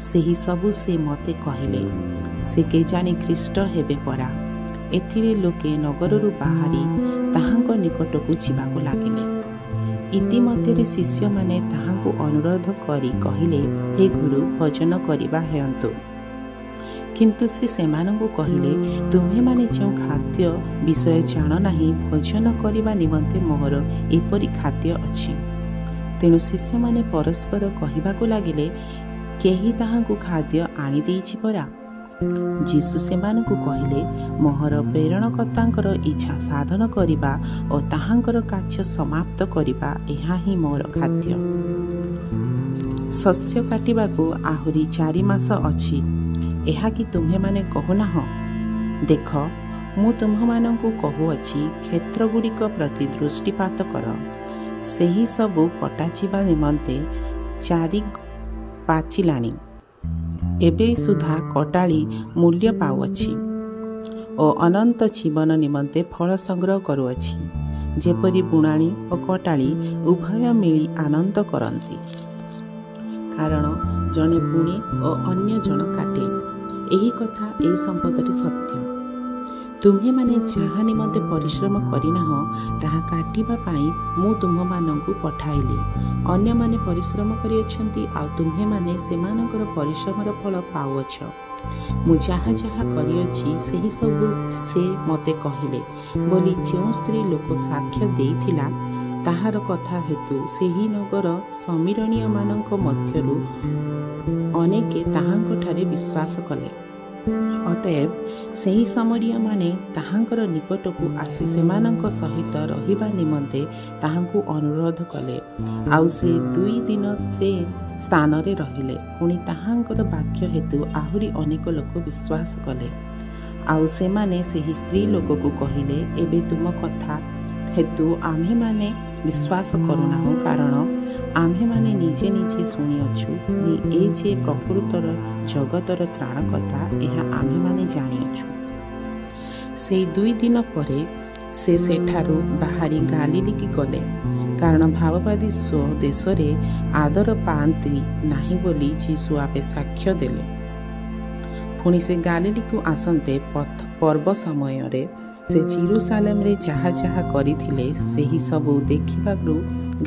ସେହି ସବୁ ସେ ମୋତେ କହିଲେ। ସେ କେଜାଣି ଖ୍ରୀଷ୍ଟ ହେବେ ପରା। ଏଥିରେ ଲୋକେ ନଗରରୁ ବାହାରି ତାହାଙ୍କ ନିକଟକୁ ଯିବାକୁ ଲାଗିଲେ। ଇତିମଧ୍ୟରେ ଶିଷ୍ୟମାନେ ତାହାଙ୍କୁ ଅନୁରୋଧ କରି କହିଲେ, ହେ ଗୁରୁ, ଭୋଜନ କରିବା ହେଉନ୍ତୁ। କିନ୍ତୁ ସେ ସେମାନଙ୍କୁ କହିଲେ, ତୁମେମାନେ ଯେଉଁ ଖାଦ୍ୟ ବିଷୟ ଜାଣ ନାହିଁ, ଭୋଜନ କରିବା ନିମନ୍ତେ ମୋର ଏପରି ଖାଦ୍ୟ ଅଛି। ତେଣୁ ଶିଷ୍ୟମାନେ ପରସ୍ପର କହିବାକୁ ଲାଗିଲେ, କେହି ତାହାଙ୍କୁ ଖାଦ୍ୟ ଆଣିଦେଇଛି ପରା। ଯୀଶୁ ସେମାନଙ୍କୁ କହିଲେ, ମୋହର ପ୍ରେରଣକର୍ତ୍ତାଙ୍କର ଇଚ୍ଛା ସାଧନ କରିବା ଓ ତାହାଙ୍କର କାର୍ଯ୍ୟ ସମାପ୍ତ କରିବା, ଏହା ହିଁ ମୋର ଖାଦ୍ୟ। ଶସ୍ୟ କାଟିବାକୁ ଆହୁରି 4 ମାସ ଅଛି, ଏହା କି ତୁମ୍ଭେମାନେ କହୁନାହଁ? ଦେଖ, ମୁଁ ତୁମ୍ଭମାନଙ୍କୁ କହୁଅଛି, କ୍ଷେତ୍ରଗୁଡ଼ିକ ପ୍ରତି ଦୃଷ୍ଟିପାତ କର। ସେହି ସବୁ କଟାଯିବା ନିମନ୍ତେ 4 ପାଚିଲାଣି, ଏବେ ସୁଦ୍ଧା କଟାଳି ମୂଲ୍ୟ ପାଉଅଛି ଓ ଅନନ୍ତ ଜୀବନ ନିମନ୍ତେ ଫଳ ସଂଗ୍ରହ କରୁଅଛି, ଯେପରି ବୁଣାଳି ଓ କଟାଳି ଉଭୟ ମିଳି ଆନନ୍ଦ କରନ୍ତି। କାରଣ ଜଣେ ବୁଣେ ଓ ଅନ୍ୟ ଜଣ କାଟେ। ଏହି କଥା ଏହି ସମ୍ପଦରେ ସତ୍ୟ। ତୁମ୍ଭେମାନେ ଯାହା ନିମନ୍ତେ ପରିଶ୍ରମ କରିନାହଁ ତାହା କାଟିବା ପାଇଁ ମୁଁ ତୁମ୍ଭମାନଙ୍କୁ ପଠାଇଲି। ଅନ୍ୟମାନେ ପରିଶ୍ରମ କରିଅଛନ୍ତି, ଆଉ ତୁମ୍ଭେମାନେ ସେମାନଙ୍କର ପରିଶ୍ରମର ଫଳ ପାଉଅଛ। ମୁଁ ଯାହା ଯାହା କରିଅଛି ସେହି ସବୁ ସେ ମୋତେ କହିଲେ ବୋଲି ଯେଉଁ ସ୍ତ୍ରୀ ଲୋକ ସାକ୍ଷ୍ୟ ଦେଇଥିଲା, ତାହାର କଥା ହେତୁ ସେହି ନଗର ସମୀରଣୀୟମାନଙ୍କ ମଧ୍ୟରୁ ଅନେକେ ତାହାଙ୍କଠାରେ ବିଶ୍ୱାସ କଲେ। ଅତଏବ ସେହି ସମରୀୟମାନେ ତାହାଙ୍କର ନିକଟକୁ ଆସି ସେମାନଙ୍କ ସହିତ ରହିବା ନିମନ୍ତେ ତାହାଙ୍କୁ ଅନୁରୋଧ କଲେ। ଆଉ ସେ 2 ଦିନ ସେ ସ୍ଥାନରେ ରହିଲେ। ପୁଣି ତାହାଙ୍କର ବାକ୍ୟ ହେତୁ ଆହୁରି ଅନେକ ଲୋକ ବିଶ୍ୱାସ କଲେ। ଆଉ ସେମାନେ ସେହି ସ୍ତ୍ରୀ ଲୋକକୁ କହିଲେ, ଏବେ ତୁମ କଥା ହେତୁ ଆମ୍ଭେମାନେ ବିଶ୍ୱାସ କରୁନାହୁଁ, କାରଣ ଆମ୍ଭେମାନେ ନିଜେ ନିଜେ ଶୁଣିଅଛୁ ଏ ଯେ ପ୍ରକୃତର ଜଗତର ତ୍ରାଣକର୍ତ୍ତା, ଏହା ଆମ୍ଭେମାନେ ଜାଣିଅଛୁ। ସେଇ 2 ଦିନ ପରେ ସେ ସେଠାରୁ ବାହାରି ଗାଲିଲିକି ଗଲେ, କାରଣ ଭାବବାଦୀ ସ୍ୱଦେଶରେ ଆଦର ପାଆନ୍ତି ନାହିଁ ବୋଲି ଯୀଶୁ ଆପେ ସାକ୍ଷ୍ୟ ଦେଲେ। ପୁଣି ସେ ଗାଲିଲିକୁ ଆସନ୍ତେ ପର୍ବ ସମୟରେ ସେ ଜେରୁସାଲେମରେ ଯାହା ଯାହା କରିଥିଲେ ସେହି ସବୁ ଦେଖିବାକୁ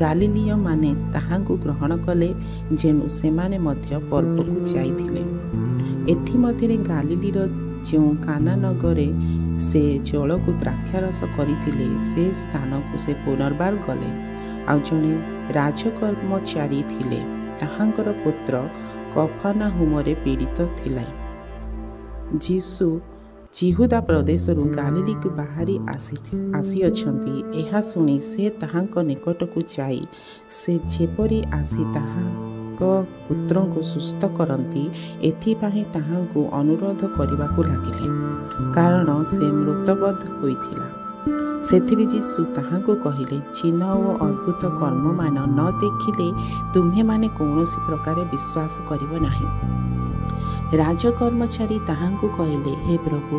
ଗାଲିଲୀୟମାନେ ତାହାଙ୍କୁ ଗ୍ରହଣ କଲେ, ଯେଣୁ ସେମାନେ ମଧ୍ୟ ପର୍ବକୁ ଯାଇଥିଲେ। ଏଥିମଧ୍ୟରେ ଗାଲିଲୀର ଯେଉଁ କାନା ନଗରରେ ସେ ଜଳକୁ ଦ୍ରାକ୍ଷାରସ କରିଥିଲେ, ସେ ସ୍ଥାନକୁ ସେ ପୁନର୍ବାର ଗଲେ। ଆଉ ଜଣେ ରାଜକର୍ମଚାରୀ ଥିଲେ, ତାହାଙ୍କର ପୁତ୍ର କଫରନାହୁମରେ ପୀଡ଼ିତ ଥିଲା। ଯୀଶୁ ଯିହୁଦା ପ୍ରଦେଶରୁ ଗାଲିଲିକୁ ବାହାରି ଆସିଅଛନ୍ତି, ଏହା ଶୁଣି ସେ ତାହାଙ୍କ ନିକଟକୁ ଯାଇ ସେ ଯେପରି ଆସି ତାହାଙ୍କ ପୁତ୍ରଙ୍କୁ ସୁସ୍ଥ କରନ୍ତି, ଏଥିପାଇଁ ତାହାଙ୍କୁ ଅନୁରୋଧ କରିବାକୁ ଲାଗିଲେ, କାରଣ ସେ ମୃତବଧ ହୋଇଥିଲା। ସେଥିରେ ଯୀଶୁ ତାହାଙ୍କୁ କହିଲେ, ଚିହ୍ନ ଓ ଅଦ୍ଭୁତ କର୍ମମାନ ନ ଦେଖିଲେ ତୁମ୍ଭେମାନେ କୌଣସି ପ୍ରକାରେ ବିଶ୍ୱାସ କରିବ ନାହିଁ। ରାଜକର୍ମଚାରୀ ତାହାଙ୍କୁ କହିଲେ, ହେ ପ୍ରଭୁ,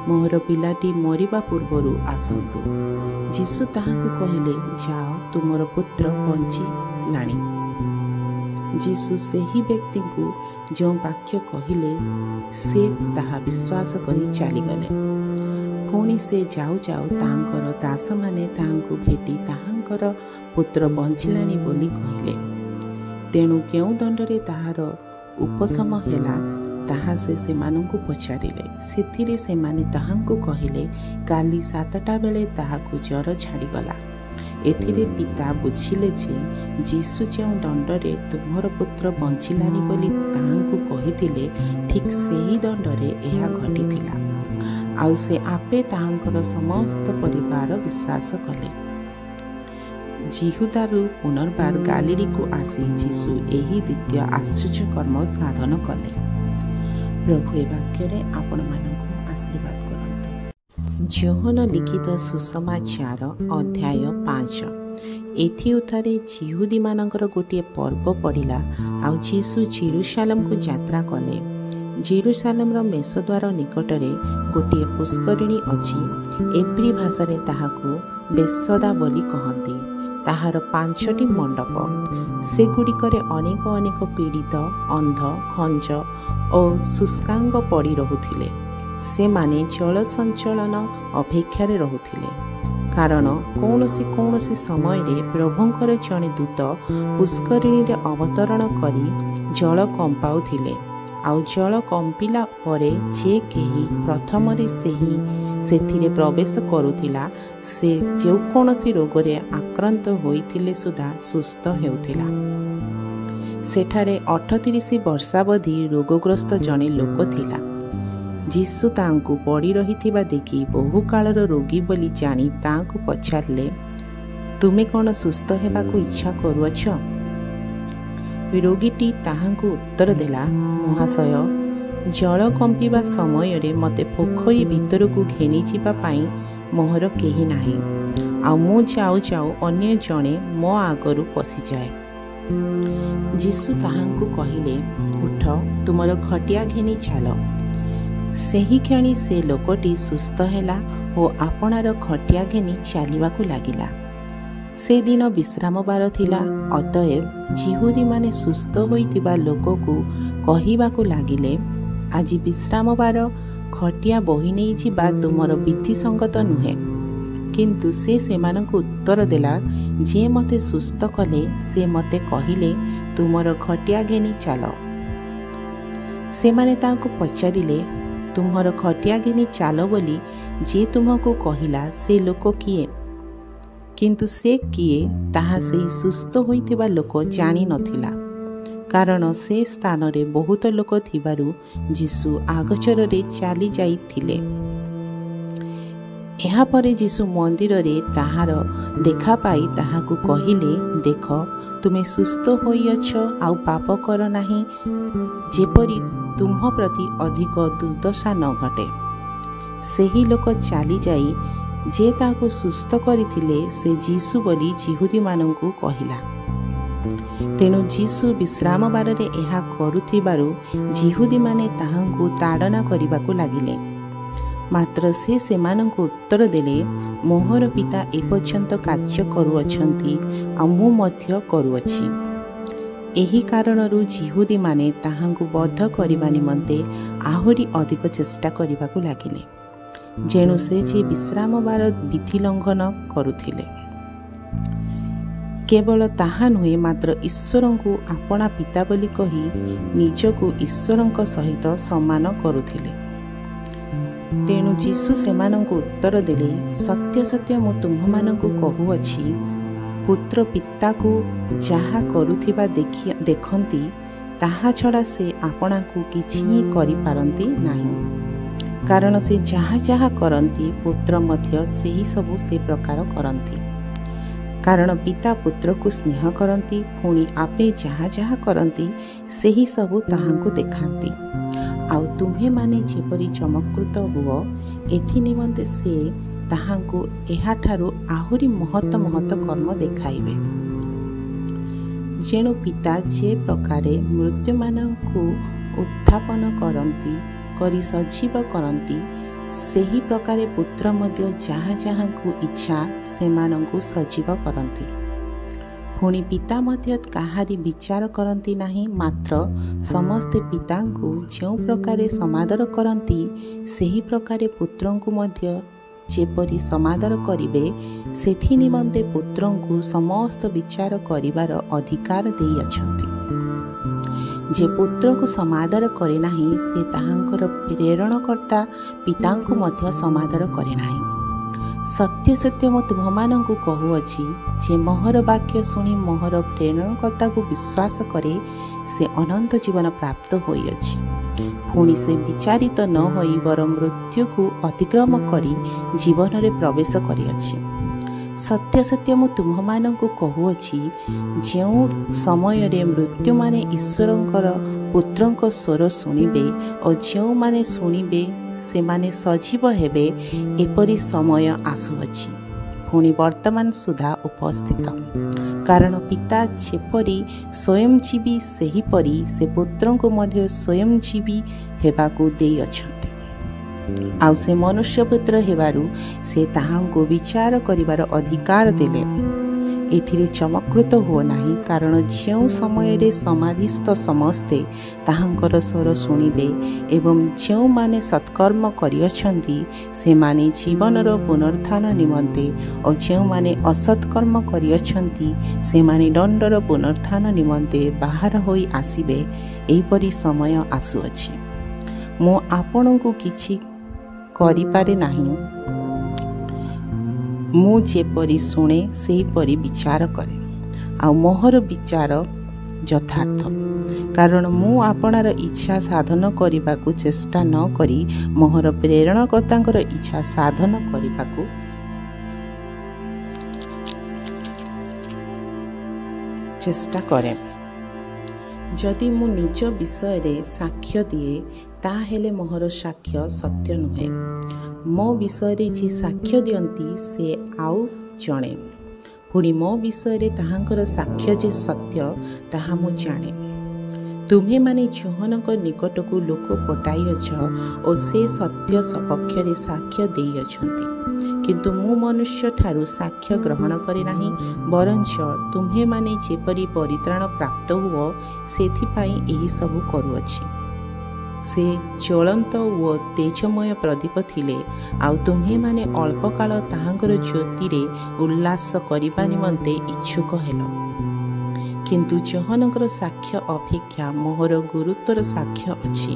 ମୋର ପିଲାଟି ମରିବା ପୂର୍ବରୁ ଆସନ୍ତୁ। ଯୀଶୁ ତାହାଙ୍କୁ କହିଲେ, ଯାଅ, ତୁମର ପୁତ୍ର ବଞ୍ଚିଲାଣି। ଯୀଶୁ ସେହି ବ୍ୟକ୍ତିଙ୍କୁ ଯେଉଁ ବାକ୍ୟ କହିଲେ, ସେ ତାହା ବିଶ୍ୱାସ କରି ଚାଲିଗଲେ। ପୁଣି ସେ ଯାଉ ଯାଉ ତାହାଙ୍କର ଦାସମାନେ ତାହାଙ୍କୁ ଭେଟି ତାହାଙ୍କର ପୁତ୍ର ବଞ୍ଚିଲାଣି ବୋଲି କହିଲେ। ତେଣୁ କେଉଁ ଦଣ୍ଡରେ ତାହାର ଉପଶମ ହେଲା ତାହା ସେ ସେମାନଙ୍କୁ ପଚାରିଲେ। ସେଥିରେ ସେମାନେ ତାହାଙ୍କୁ କହିଲେ, କାଲି 7ଟା ବେଳେ ତାହାକୁ ଜ୍ୱର ଛାଡ଼ିଗଲା। ଏଥିରେ ପିତା ବୁଝିଲେ ଯେ ଯୀଶୁ ଯେଉଁ ଦଣ୍ଡରେ ତୁମର ପୁତ୍ର ବଞ୍ଚିଲାଣି ବୋଲି ତାହାଙ୍କୁ କହିଥିଲେ, ଠିକ୍ ସେହି ଦଣ୍ଡରେ ଏହା ଘଟିଥିଲା। ଆଉ ସେ ଆପେ ତାହାଙ୍କର ସମସ୍ତ ପରିବାର ବିଶ୍ୱାସ କଲେ। ଯିହୁଦାରୁ ପୁନର୍ବାର ଗାଲିଲିକୁ ଆସି ଯୀଶୁ ଏହି ଦ୍ୱିତୀୟ ଆଶ୍ଚର୍ଯ୍ୟ କର୍ମ ସାଧନ କଲେ। ପ୍ରଭୁ ଏ ବାକ୍ୟରେ ଆପଣମାନଙ୍କୁ ଆଶୀର୍ବାଦ କରନ୍ତୁ। ଯୋହନ ଲିଖିତ ସୁସମାଚାର ଅଧ୍ୟାୟ 5। ଏଥି ଉତ୍ତାରେ ଯିହୁଦୀମାନଙ୍କର ଗୋଟିଏ ପର୍ବ ପଡ଼ିଲା। ଆଉ ଯୀଶୁ ଜେରୁସାଲେମକୁ ଯାତ୍ରା କଲେ। ଜେରୁସାଲେମର ମେଷଦ୍ୱାର ନିକଟରେ ଗୋଟିଏ ପୁଷ୍କରିଣୀ ଅଛି। ଏବ୍ରୀ ଭାଷାରେ ତାହାକୁ ବେସଦା ବୋଲି କହନ୍ତି। ତାହାର 5ଟି ମଣ୍ଡପ। ସେଗୁଡ଼ିକରେ ଅନେକ ଅନେକ ପୀଡ଼ିତ, ଅନ୍ଧ, ଖଞ୍ଜ ଓ ଶୁଷ୍କାଙ୍ଗ ପଡ଼ି ରହୁଥିଲେ। ସେମାନେ ଜଳ ସଞ୍ଚଳନ ଅପେକ୍ଷାରେ ରହୁଥିଲେ, କାରଣ କୌଣସି ସମୟରେ ପ୍ରଭୁଙ୍କର ଜଣେ ଦୂତ ପୁଷ୍କରିଣୀରେ ଅବତରଣ କରି ଜଳ କମ୍ପାଉଥିଲେ। ଆଉ ଜଳ କମ୍ପିଲା ପରେ ଯେ କେହି ପ୍ରଥମରେ ସେଥିରେ ପ୍ରବେଶ କରୁଥିଲା, ସେ ଯେକୌଣସି ରୋଗରେ ଆକ୍ରାନ୍ତ ହୋଇଥିଲେ ସୁଦ୍ଧା ସୁସ୍ଥ ହେଉଥିଲା। ସେଠାରେ 38 ବର୍ଷାବଧି ରୋଗଗ୍ରସ୍ତ ଜଣେ ଲୋକ ଥିଲା। ଯୀଶୁ ତାଙ୍କୁ ପଡ଼ି ରହିଥିବା ଦେଖି ବହୁ କାଳର ରୋଗୀ ବୋଲି ଜାଣି ତାଙ୍କୁ ପଚାରିଲେ, ତୁମେ କ'ଣ ସୁସ୍ଥ ହେବାକୁ ଇଚ୍ଛା କରୁଅଛ? ରୋଗୀଟି ତାହାଙ୍କୁ ଉତ୍ତର ଦେଲା, ମହାଶୟ, ଜଳ କମ୍ପିବା ସମୟରେ ମୋତେ ପୋଖରୀ ଭିତରକୁ ଘେନିଯିବା ପାଇଁ ମୋହର କେହି ନାହିଁ। ଆଉ ମୁଁ ଯାଉ ଯାଉ ଅନ୍ୟ ଜଣେ ମୋ ଆଗରୁ ପଶିଯାଏ। ଯୀଶୁ ତାହାଙ୍କୁ କହିଲେ, ଉଠ, ତୁମର ଖଟିଆ ଘେନି ଚାଲ। ସେହି କ୍ଷଣି ସେ ଲୋକଟି ସୁସ୍ଥ ହେଲା ଓ ଆପଣାର ଖଟିଆ ଘେନି ଚାଲିବାକୁ ଲାଗିଲା। से दिन विश्रामबार थिला। अतएव जिहुदीमाने सुस्थ होइतिबा लोककु कहिबाकु लागिले, आज विश्रामबार, खटिया बोही नहीं जिबा तुमर विधिसंगत नुहे। किंतु से सेमानंकु उत्तर देला, जे मते सुस्थ कले से मते कहिले, तुमर खटिया घेनी चाल। सेमाने तांको पचारिले, तुमर खटिया घेनी चाल बोली जे तुमको कहिला से लोक किए? किंतु से किए ताहा सेही सुस्थ होइतिबा लोक जानी नथिला, कारण से स्थान रे बहुत लोक थिबारु जीसु आगचर रे चली जाइथिले। एहा परे जीसु मंदिर रे ताहार देखा पाई ताहाकु कहिले, देख तुमे सुस्थ होइअछ, आउ पाप कर नाही, जेपरि तुम प्रति अधिक दुर्दशा न घटे। सेही लोक चली जाई जे ताहाकु सुस्थ करिथिले से जीसु बोली जिहुदी मानंकु कहिला। तेणु जीसु विश्राम बार रे एहा करुथिबारु जिहुदी माने ताहांकु ताड़ना करिबाकु लागिले। मात्र से सेमानंकु उत्तर देले, मोहर पिता एपर्यंत कार्य करुअछंती, आ मु मध्य करुअछि। एही कारणरु जिहुदी माने ताहांकु बद्ध करिबा निमंते आहुरी अधिक चेष्टा करिबाकु लागिले, जेणु से जे विश्राम बार विधि लंघन करुथिले। केवल ताहा नुहे, मात्र ईश्वरंकु आपणा पिता बोली कही निजकु ईश्वरंक सहित सम्मान करुथिले। तेणु जीसु सेमानंकु उत्तर देले, सत्य सत्य मु तुम्हमानंकु कहुअछि, पुत्र पिताकु जाहा करुथिबा देखंती, ताहा छड़ा से आपणाकु किछि करि पारंती नाही। कारण से जाहा जाहा करंती, पुत्र मध्य सेही सबु से प्रकार करंती। कारण पिता पुत्र को स्नेह करती, पुणी आपे जहाँ जहाँ करती सेही सबु ताहांकु देखाती। आउ तुम्हे माने जेपरि चमत्कृत हुओ, एथि निमंते से ताहांकु एहाठारु आहुरी महत महत कर्म देखाइबे। जेणु पिता जे प्रकारे मृत्युमानंकु उत्थापन करती, करी सजीव करती, सेही प्रकारे पुत्र मध्य जहाँ जहाँ को इच्छा सेमानंकु सजीव करती। पुणी पिता मध्य काहारी विचार करती नाही, मात्र समस्ते पितांकु जो प्रकारे समादर करती, सेही प्रकारे पुत्रंकु मध्य जेपरि समादर करिवे, सेथि निमंते पुत्रंकु समस्त विचार करिवार अधिकार देई अछंती। जे पुत्र को समादर करे नाही, से ताहांकर प्रेरणकर्ता पितांको मध्य समादर करे नाही। सत्य सत्य मु तुममानंकु कहुअछि, जे मोहर वाक्य शुणी मोहर प्रेरणकर्ता को विश्वास करे, से अनंत जीवन प्राप्त होइअछि। पुणी से विचारित न होई बर मृत्यु को अतिक्रम करी जीवन रे प्रवेश करिअछि। सत्य सत्य मु तुम्हमानंकु कहुअछि, जेउ समय रे मृत्यु माने ईश्वरंकर पुत्रंक स्वर शुणिबे और जेउ माने शुणिबे से माने सजीव हेबे, एपरि समय आसुअछि, पुणी वर्तमान सुधा उपस्थित। कारण पिता जेपरि स्वयंजीवी, सेहीपरि से पुत्रंकु मध्य स्वयंजीवी हेबाकु देई अछंती। आउ से मनुष्य पुत्र हेबारु से ताहांको विचार करिवार अधिकार देले। एथिरे चमत्कृत हुओ नाही, कारण जेउ समय रे समाधिस्थ समस्ते ताहांकर स्वर शुणिबे, एवं जेउ माने सत्कर्म करिअछंती से माने जीवनर पुनरुत्थान निमंते, और जेउ माने असत्कर्म करिअछंती से माने दंडर पुनरुत्थान निमंते बाहर होई आसीबे। एहिपरि समय आसुअछि। मु आपणंकु किछि करिपारे नाही, मु जेपरि शुणे सेहीपरि विचार करे, आ मोहर विचार यथार्थ। कारण मु आपणार इच्छा साधन करिबाकु चेष्टा न करी मोहर प्रेरणकर्तांकर इच्छा साधन करिबाकु चेष्टा करे। जदि मु निज विषय रे साक्ष्य दिए, ताहेले मोहर साक्ष्य सत्य नुहे। मो विषय रे जे साक्ष्य दियंती से आउ जणे, पुणी मो विषय रे ताहांकर साक्ष्य जे सत्य ताहा मु जाने। तुम्हे माने जोहनक निकटकू लोक पटाइअछ और से सत्य सपक्ष रे साक्ष्य देइअछंती, किंतु मु मनुष्य ठारू साक्ष्य ग्रहण करे नाही, बरंच तुम्हे माने जेपरी परित्राण प्राप्त हुओ सेथिपाई एही सबु करूअछि। से ज्वलंत ओ तेजमय प्रदीप थिले, आउ तुम्हे माने अल्प काल ताहांकर ज्योति रे उल्लास करिबा निमंते इच्छुक हेलो। किंतु जहनकर साक्ष्य अपेक्षा मोहर गुरुत्वर साक्ष्य अछि,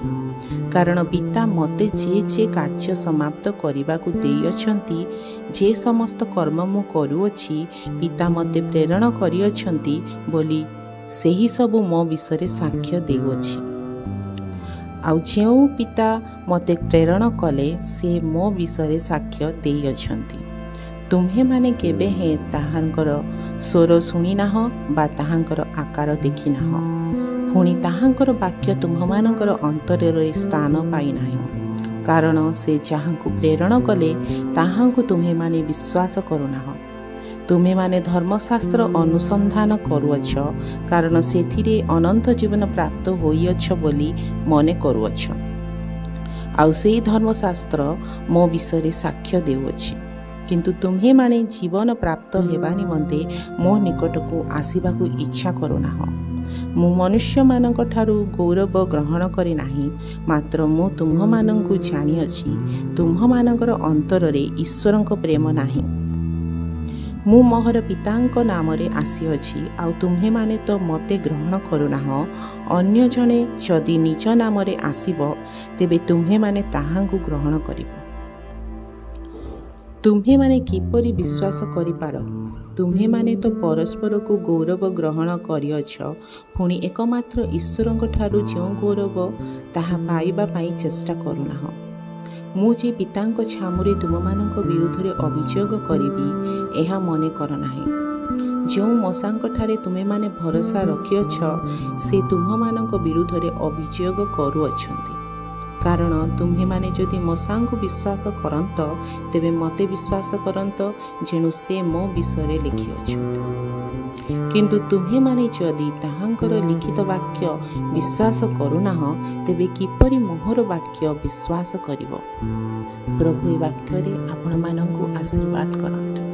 कारण पिता मते जे कार्य समाप्त करिबाकु देइअछंती, जे समस्त कर्म मु करूअछि पिता मते प्रेरण करिअछंती बोली सेही सबु मो विषय साक्ष्य देउअछि। आउ जेउ पिता मते प्रेरण कले से मो विषय साक्ष्य देइअछंती। तुम्हे माने केबे हे ताहांकर स्वर शुणी नाह बा ताहांकर आकार देखि नाह, पुणी ताहांकर वाक्य तुम्हमानंकर अंतरे स्थान पाई नाही, कारण से जहाँकु प्रेरण कले ताहांकु तुम्हे माने विश्वास करुनाह। तुम्हे माने धर्मशास्त्र अनुसंधान करुअछ, कारण सेथिरे अनंत जीवन प्राप्त होइअछ बोली मने करुअछ। आउ सेही धर्मशास्त्र मो विषय साक्ष्य देउअछि। किंतु तुम्हे माने जीवन प्राप्त हेबा निमंते मो निकटकु आसीबाकु इच्छा करुनाह। मु मनुष्य मानक ठारू गौरव ग्रहण करे नाही, मात्र मु तुम्हमानंकु जानिअछि तुम्हमानंकर अंतररे ईश्वरंक प्रेम नाही। मु मोहर पितांक नाम रे आसीअछि, आउ तुम्हे माने तो मते ग्रहण करुनाह। अन्य जने जदि निज नाम रे आसीबो तेबे तुम्हे माने ताहांकु ग्रहण करिबो। तुम्हे माने किपरि विश्वास करिपार? तुम्हे माने तो परस्पर को गौरव ग्रहण करिअछ, पुणी एकमात्र ईश्वरंक ठारू जो गौरव ताहा पाइबा पाई चेष्टा करुनाह। मुझे पितांक छामुरे तुममानंक विरुद्धरे अभियोग करिबी एहा मने कर नाही। जो मशांक ठारे तुमे माने भरोसा रखिअछ से तुममानंक विरुद्धरे अभियोग करुअछंती, कारण तुम्हे माने जदि मशांक विश्वास करंत तेबे मते विश्वास करंत, जेणु से मो विषय लिखिअछंती। किंतु तुम्हे माने जदि ताहांकर लिखित वाक्य विश्वास करुनाह तेबे किपरि मोहर वाक्य विश्वास करिवो? प्रभु ए वाक्य रे आपण मानंकु आशीर्वाद करंतु।